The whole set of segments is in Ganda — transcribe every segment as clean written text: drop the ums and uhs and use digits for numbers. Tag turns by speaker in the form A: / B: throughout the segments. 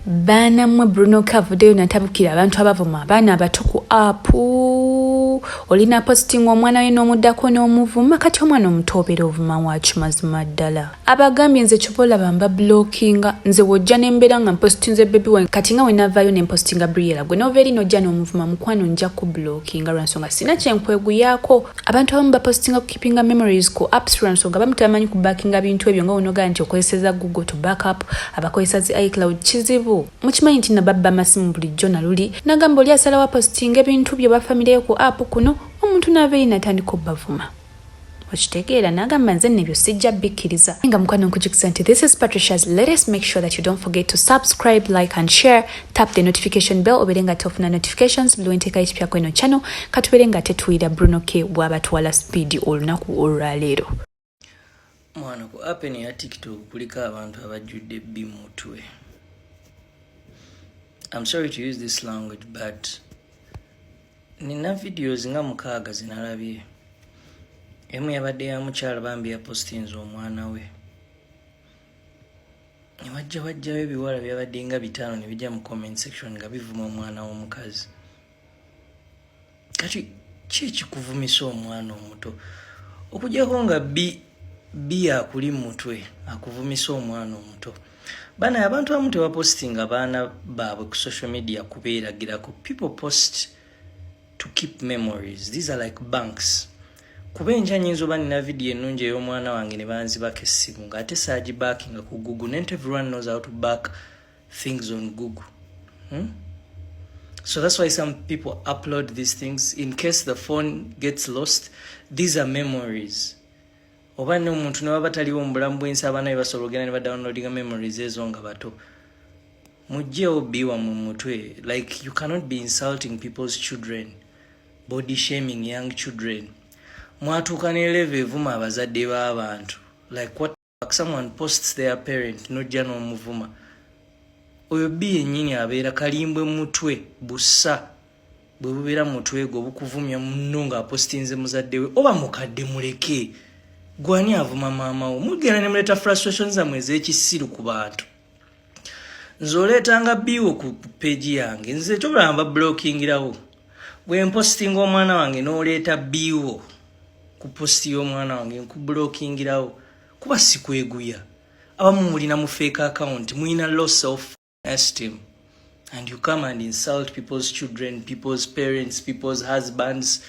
A: Banamwe Bruno kavuddeyo natabukira abantu abavuma abaana abato ku apu. Olina posting omwana we n'omuddako n'omuvuma kati omwana omuto obeera ovuma waaki mazima ddala. Abagambye nze kyobola bamba blockinga nze wojja n'embeera nga mpostinze baby wange kati nga wenavaayo ne postinga Briella gwe n'ova eri n'ojja n'omuvuma mukwano nja ku blockinga lwansonga sina kyenkweguyako. Abantu abamu bapostinga ku keepinga memories ku apps lwansonga bamu tabamanyi ku backinga bintu ebyo nga wonogaa nti okozeseza Google to backup abakozesa zi iCloud kizibu. Mukimanyi nti nababba amasimu bulijjo na luli nagamba oli asalawo postinga ebintu bye bafamire ku app kuno omuntu n'abeeri natandika obbavuma. Okitegeera nagamba nze nebyo sijja bikkiriza nga mukwano nkujjukiza nti this is Patricia's. Let us make sure that you don't forget to subscribe, like and share. Tap the notification bell obeere nga tofuna notifications buli wenteeka ekipya ku eno channel katubeere nga tetuwira Bruno K bw'abatwala speed olunaku olwaleero.
B: Mwana ku app ya TikTok kuliko abantu abajjudde bimutwe. I'm sorry to use this language, but nina videos nga mukaaga zinalabye. Emu yabadde ya mukyala bambi ya postinze omwana we. Wajja ebiwala byabadde nga 5 ne bijja mu comment section nga bivuma omwana w'omukazi. Kati ki kuvumisa omwana omuto? Okujjako nga bi akuli mutwe akuvumisa omwana omuto. Bana abantu abamu tebapostinga abaana baabwe ku social media kubeeragirako. People post to keep memories. These are like banks. Kubenja nyinzo bani na video ennungi ey'omwana wange ne banzibako essimu ng'ate saagibackinga ku Google. Not everyone knows how to back things on Google. So that's why some people upload these things in case the phone gets lost. These are memories. Oba n'omuntu ne baba taliwo mu bulamu bw'ensi abaana be basobola ogenda ne badownloadinga memories ezo nga bato. Mujjewo biwa mu mutwe. Like you cannot be insulting people's children, body shaming young children. Mwatuuka ne level evuma abazadde b'abantu. Like what someone posts their parent n'ojja n'omuvuma. Oyo bi yennyini abeera kalimbwe mutwe bussa bwe bubeera mutwe gwo bukuvumya munno ng'apostinze muzadde we oba mukadde muleke. Gwani avuma maama wo mugenda ne muleta frustrations zamwe ez'ekisiru ku bantu. Nze oleetanga biwo ku page yange nze kyobulamba blockingirawo. Bwe mpostinga omwana wange n'oleeta biwo ku posti y'omwana wange nku blockingirawo kuba sikweguya. Abamu mulina mu fake account mulina low self esteem and you come and insult people's children, people's parents, people's husbands.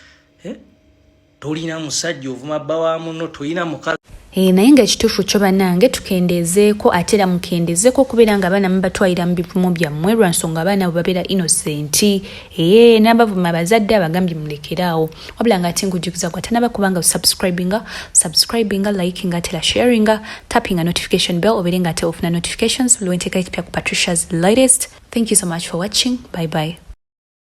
B: Tolina musajja ovuma bba wa muno tolina mukazi.
A: Naye nga ekituufu kyo bannange tukendeezeeko ate era mukendeezeeko okubeera nga abaana mubatwalira mu bivumo byammwe lwansonga abaana bwe babeera innocenti. N'abavuma abazadde abagambye mulekeraawo. Wabula ng'ate nkujjukiza ate n'abakubanga subscribinga, likinga ate era sharinga, tappinga notification bell obeere ng'ate ofuna notifications buli wenteeka ekipya ku Patricia's latest. Thank you so much for watching. Bye bye.